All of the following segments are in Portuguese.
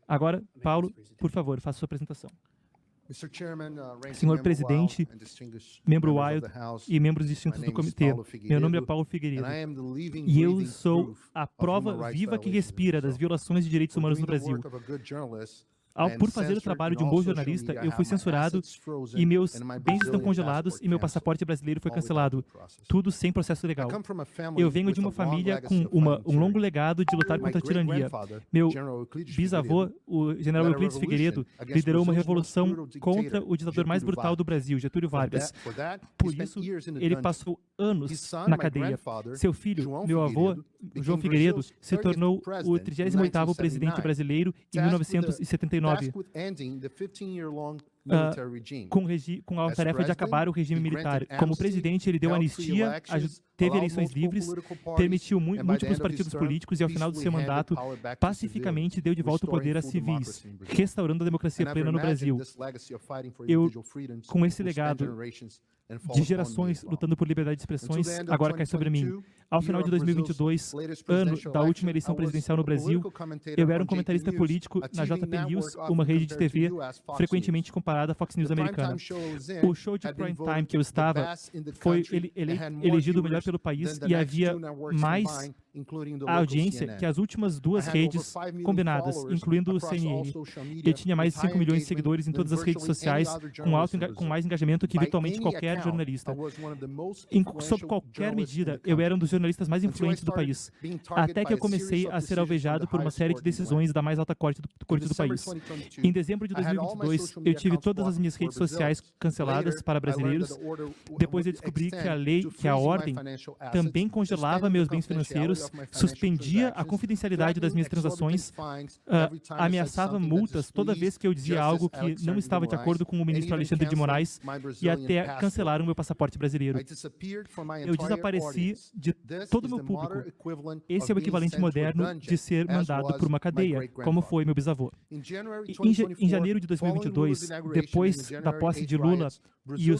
Agora, Paulo, por favor, faça sua apresentação. Senhor Presidente, membro Wild e membros distintos do comitê, meu nome é Paulo Figueiredo e eu sou a prova viva que respira das violações de direitos humanos no Brasil. Por fazer o trabalho de um bom jornalista, eu fui censurado e meus bens estão congelados e meu passaporte brasileiro foi cancelado. Tudo sem processo legal. Eu venho de uma família com um longo legado de lutar contra a tirania. Meu bisavô, o general Euclides Figueiredo, liderou uma revolução contra o ditador mais brutal do Brasil, Getúlio Vargas. Por isso, ele passou anos na cadeia. Seu filho, meu avô, João Figueiredo, se tornou o 38º presidente brasileiro em 1979. Com a tarefa de acabar o regime militar. Como presidente, ele deu anistia, teve eleições livres, permitiu múltiplos partidos políticos e, ao final do seu mandato, pacificamente deu de volta o poder a civis, restaurando a democracia plena no Brasil. Com esse legado de gerações lutando por liberdade de expressões, agora cai sobre mim. Ao final de 2022, ano da última eleição presidencial no Brasil, eu era um comentarista político na JP News, uma rede de TV frequentemente comparada à Fox News americana. O show de prime time que eu estava foi elegido o melhor pelo país e havia mais audiência que as últimas duas redes combinadas, incluindo o CNN. Eu tinha mais de 5 milhões de seguidores em todas as redes sociais, com mais engajamento que virtualmente qualquer jornalista. Sob qualquer medida, eu era um dos jornalistas mais influentes do país, até que eu comecei a ser alvejado por uma série de decisões da mais alta corte do país. Em dezembro de 2022, eu tive todas as minhas redes sociais canceladas para brasileiros. Depois eu descobri que a ordem também congelava meus bens financeiros, suspendia a confidencialidade das minhas transações, ameaçava multas toda vez que eu dizia algo que não estava de acordo com o ministro Alexandre de Moraes e até cancelaram meu passaporte brasileiro. Eu desapareci de todo o meu público. Esse é o equivalente moderno de ser mandado por uma cadeia, como foi meu bisavô. Em janeiro de 2022, depois da posse de Lula e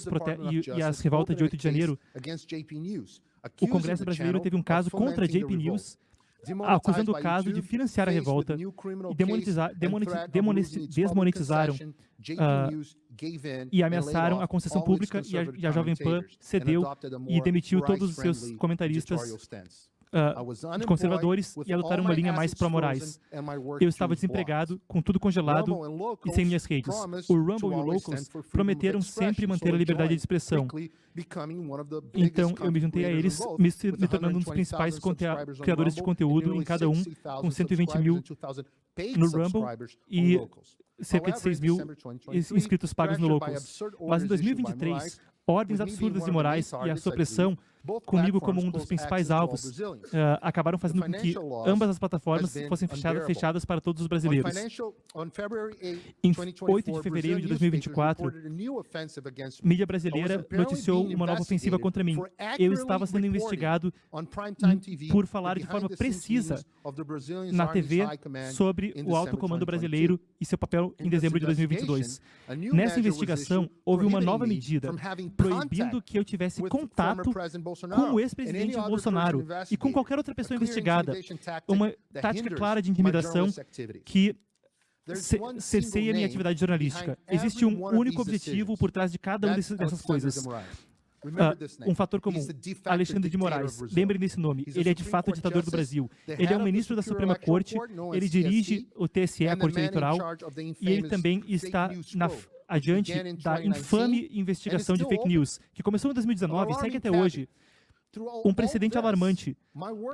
as revoltas de 8 de janeiro, o Congresso brasileiro teve um caso contra a JP News, acusando o caso de financiar a revolta e desmonetizaram e ameaçaram a concessão pública e a Jovem Pan cedeu e demitiu todos os seus comentaristas conservadores e adotaram uma linha mais pró-morais. Eu estava desempregado, com tudo congelado e sem minhas redes. O Rumble e o Locals prometeram sempre manter a liberdade de expressão. Então, eu me juntei a eles, me tornando um dos principais criadores de conteúdo em cada um, com 120 mil no Rumble e cerca de 6 mil inscritos pagos no Locals. Mas em 2023, ordens absurdas e morais e a supressão, comigo como um dos principais alvos, acabaram fazendo com que ambas as plataformas fossem fechadas para todos os brasileiros. Em 8 de fevereiro de 2024, mídia brasileira noticiou uma nova ofensiva contra mim. Eu estava sendo investigado por falar de forma precisa na TV sobre o alto comando brasileiro e seu papel em dezembro de 2022. Nessa investigação, houve uma nova medida proibindo que eu tivesse contato com o ex-presidente Bolsonaro e com qualquer outra pessoa investigada. Uma tática clara de intimidação que cerceia minha atividade jornalística. Existe um único objetivo por trás de cada uma dessas coisas. Um fator comum, Alexandre de Moraes. Lembrem desse nome. Ele é de fato o ditador do Brasil. Ele é um ministro da Suprema Corte, ele dirige o TSE, a Corte Eleitoral, e ele também está adiante da infame investigação de fake news, que começou em 2019 e segue até hoje. Um precedente alarmante.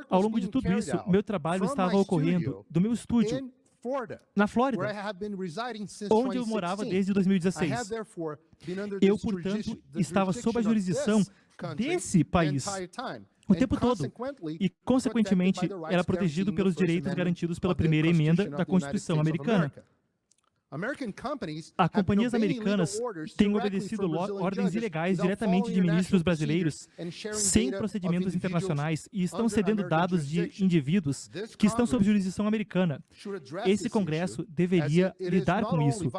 Ao longo de tudo isso, meu trabalho estava ocorrendo do meu estúdio, na Flórida, onde eu morava desde 2016. Eu, portanto, estava sob a jurisdição desse país o tempo todo e, consequentemente, era protegido pelos direitos garantidos pela primeira emenda da Constituição americana. As companhias americanas têm obedecido ordens ilegais diretamente de ministros brasileiros, sem procedimentos internacionais, e estão cedendo dados de indivíduos que estão sob jurisdição americana. Esse Congresso deveria lidar com isso,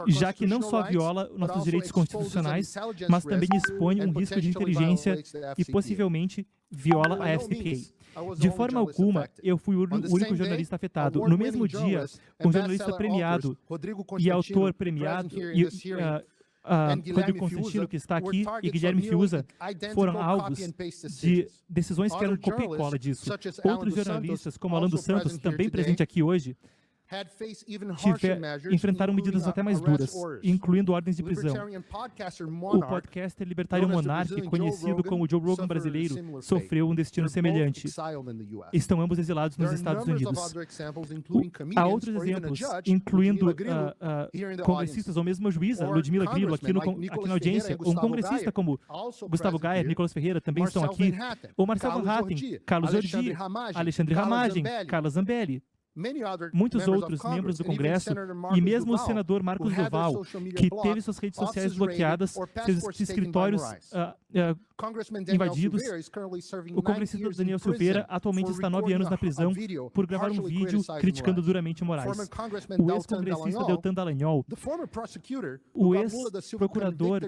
já que não só viola nossos direitos constitucionais, mas também expõe um risco de inteligência e possivelmente viola a FCPA. De forma alguma, eu fui o único jornalista afetado. No mesmo dia, um jornalista premiado e autor premiado, Rodrigo Constantino, que está aqui, e Guilherme Fiuza foram alvos de decisões que eram copia e cola disso. Outros jornalistas, como Alan dos Santos, também presente aqui hoje, enfrentaram medidas até mais duras, incluindo ordens de prisão. O podcaster libertário Monarch, conhecido como Joe Rogan brasileiro, sofreu um destino semelhante. Estão ambos exilados nos Estados Unidos. Há outros exemplos, incluindo congressistas ou mesmo a juíza Ludmila Grillo, aqui na audiência, um congressista como Gustavo Gayer, Nicolas Ferreira, também estão aqui, ou Marcel Van Hatten, Carlos Ordi, Alexandre Ramagem, Carla Zambelli. Muitos outros membros do Congresso e mesmo o senador Marcos Duval, que teve suas redes sociais bloqueadas, seus escritórios invadidos. O congressista Daniel Silveira atualmente está 9 anos na prisão por gravar um vídeo criticando duramente Moraes. O ex-congressista Deltan Dallagnol, o ex-procurador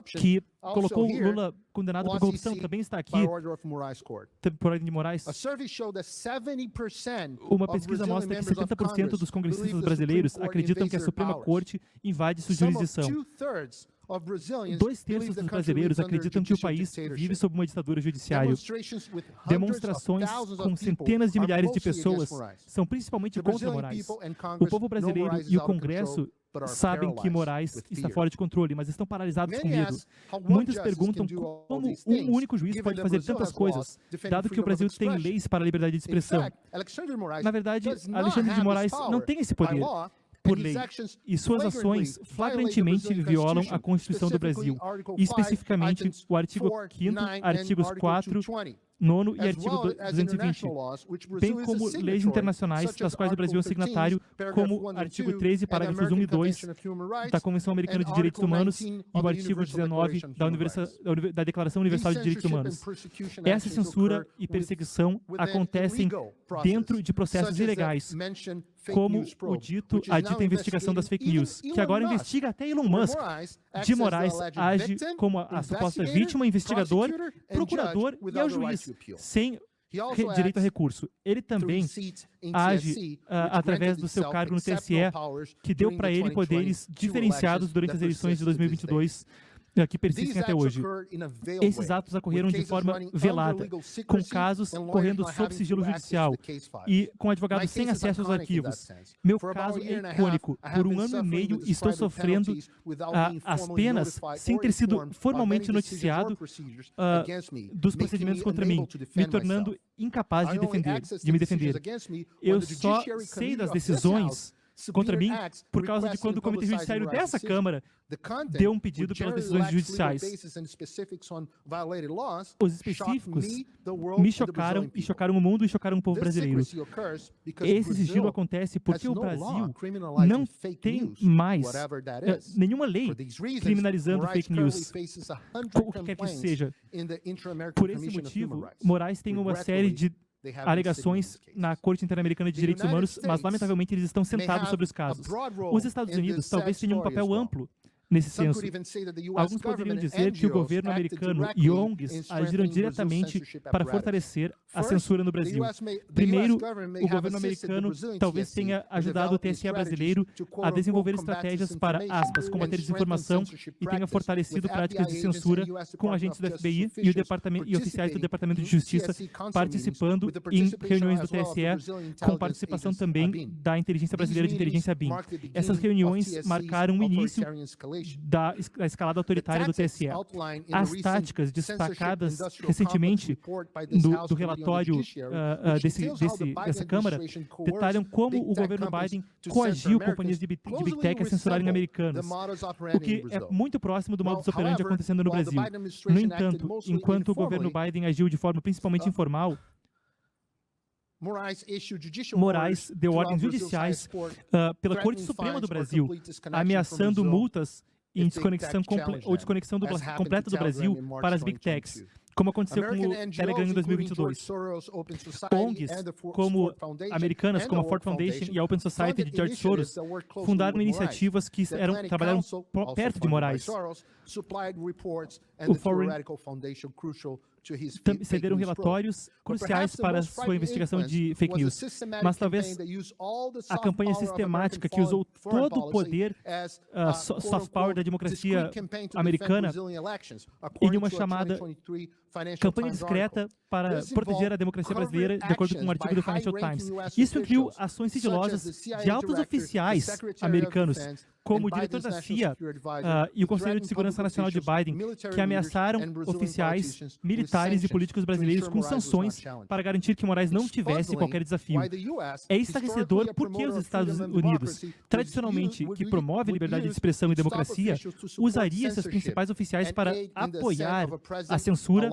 que colocou Lula condenado por corrupção, também está aqui por ordem de Moraes. Uma pesquisa mostra que 70% dos congressistas brasileiros acreditam que a Suprema Corte invade sua jurisdição. 2/3 dos brasileiros acreditam que o país vive sob uma ditadura judiciária. Demonstrações com centenas de milhares de pessoas são principalmente contra Moraes. O povo brasileiro e o Congresso sabem que Moraes está fora de controle, mas estão paralisados com medo. Muitos perguntam como um único juiz pode fazer tantas coisas, dado que o Brasil tem leis para a liberdade de expressão. Na verdade, Alexandre de Moraes não tem esse poder por lei, e suas ações flagrantemente violam a Constituição do Brasil, e especificamente o artigo 5º, artigos 4, 9º e artigo 220, bem como leis internacionais das quais o Brasil é signatário, como o artigo 13, parágrafos 1 e 2 da Convenção Americana de Direitos Humanos e o artigo 19 da Declaração Universal de Direitos Humanos. Essa censura e perseguição acontecem dentro de processos ilegais, como a dita investigação das fake news, que agora investiga até Elon Musk. De Moraes age como a suposta vítima, investigador, procurador e é o juiz, sem direito a recurso. Ele também age através do seu cargo no TSE, que deu para ele poderes diferenciados durante as eleições de 2022, que persistem até hoje. Esses atos ocorreram de forma velada, com casos correndo sob sigilo judicial e com advogados sem acesso aos arquivos. Meu caso é icônico. Por 1 ano e meio estou sofrendo as penas sem ter sido formalmente noticiado dos procedimentos contra mim, me tornando incapaz de me defender. Eu só sei das decisões contra mim por causa de quando o Comitê Judiciário dessa Câmara deu um pedido pelas decisões judiciais. Os específicos me chocaram e chocaram o mundo e chocaram o povo brasileiro. Esse sigilo acontece porque o Brasil não tem mais nenhuma lei criminalizando fake news, o que quer que isso seja. Por esse motivo, Moraes tem uma série de alegações na Corte Interamericana de Direitos Humanos, mas lamentavelmente eles estão sentados sobre os casos. Os Estados Unidos talvez tenham um papel amplo nesse senso. Alguns poderiam dizer que o governo americano e ONGs agiram diretamente para fortalecer a censura no Brasil. Primeiro, o governo americano talvez tenha ajudado o TSE brasileiro a desenvolver estratégias para, aspas, combater desinformação e tenha fortalecido práticas de censura com agentes do FBI e oficiais do Departamento de Justiça participando em reuniões do TSE, com participação também da Inteligência Brasileira de Inteligência BIM. Essas reuniões marcaram o início da escalada autoritária do TSE. As táticas destacadas recentemente do relatório dessa Câmara detalham como o governo Biden coagiu companhias de Big Tech a censurarem americanos, o que é muito próximo do modus operandi acontecendo no Brasil. No entanto, enquanto o governo Biden agiu de forma principalmente informal, Moraes deu ordens judiciais pela Corte Suprema do Brasil, ameaçando multas em desconexão completa do Brasil para as Big Techs, como aconteceu com o Telegram em 2022. ONGs americanas, como a Ford Foundation e a Open Society de George Soros, fundaram iniciativas que trabalharam perto de Moraes. O Foreign cederam relatórios cruciais para sua investigação de fake news. Mas talvez a campanha sistemática que usou todo o poder soft power da democracia americana em uma chamada campanha discreta para proteger a democracia brasileira, de acordo com um artigo do Financial Times. Isso incluiu ações sigilosas de altos oficiais americanos, como o diretor da CIA e o Conselho de Segurança Nacional de Biden, que ameaçaram oficiais, militares e políticos brasileiros com sanções para garantir que Moraes não tivesse qualquer desafio. É estarrecedor porque os Estados Unidos, tradicionalmente, que promove liberdade de expressão e democracia, usaria esses principais oficiais para apoiar a censura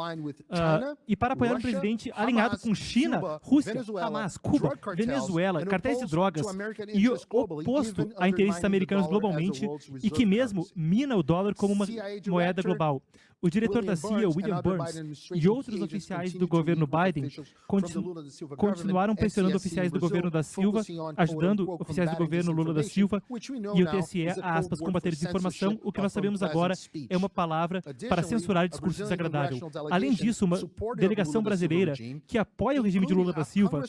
e para apoiar um presidente alinhado com China, Rússia, Hamas, Cuba, Venezuela, cartéis de drogas e oposto a interesses americanos globalmente e que mesmo mina o dólar como uma moeda global. O diretor da CIA, William Burns, e outros oficiais do governo Biden continuaram pressionando oficiais do governo da Silva, ajudando oficiais do governo Lula da Silva e o TSE a, aspas, combater desinformação. O que nós sabemos agora é uma palavra para censurar discurso desagradável. Além disso, uma delegação brasileira que apoia o regime de Lula da Silva,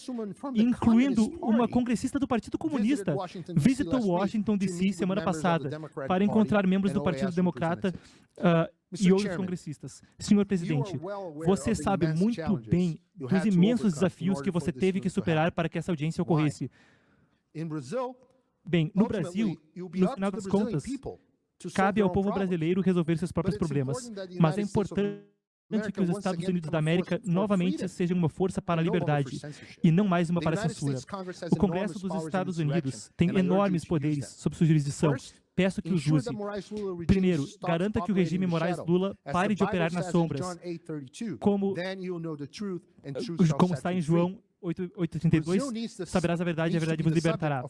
incluindo uma congressista do Partido Comunista, visitou Washington, D.C. semana passada para encontrar membros do Partido Democrata e outros congressistas. Senhor presidente, você sabe muito bem dos imensos desafios que você teve que superar para que essa audiência ocorresse. Bem, no Brasil, no final das contas, cabe ao povo brasileiro resolver seus próprios problemas, mas é importante que os Estados Unidos da América novamente sejam uma força para a liberdade e não mais uma para a censura. O Congresso dos Estados Unidos tem enormes poderes sob sua jurisdição. Peço que os use. Primeiro, garanta que o regime Moraes-Lula pare de operar nas sombras, como está em João 8:32, saberás a verdade e a verdade vos libertará.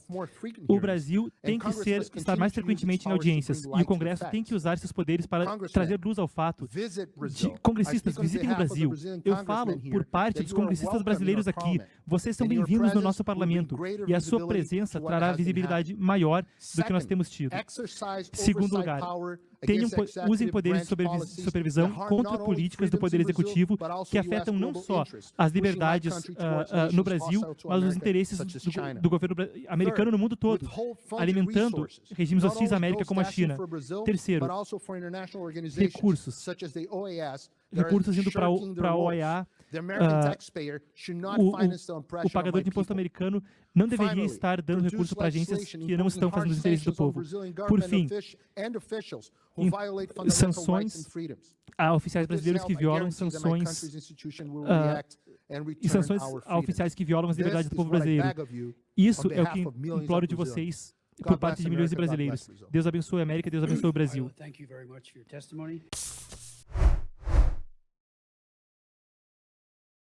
O Brasil tem que estar mais frequentemente em audiências e o Congresso tem que usar seus poderes para trazer luz ao fato de congressistas visitem o Brasil. Eu falo por parte dos congressistas brasileiros aqui. Vocês são bem-vindos no nosso parlamento e a sua presença trará visibilidade maior do que nós temos tido. Segundo lugar, usem poderes de supervisão contra políticas do Poder Executivo que afetam não só as liberdades no Brasil, mas os interesses do governo americano no mundo todo, alimentando regimes hostis à América como a China. Terceiro, recursos indo para a OEA. O pagador de imposto americano não deveria estar dando recurso para agências que não estão fazendo os interesses do povo. Por fim, sanções a oficiais brasileiros que violam sanções e sanções a oficiais que violam as liberdades do povo brasileiro. Isso é o que imploro de vocês por parte de milhões de brasileiros. Deus abençoe a América, Deus abençoe o Brasil.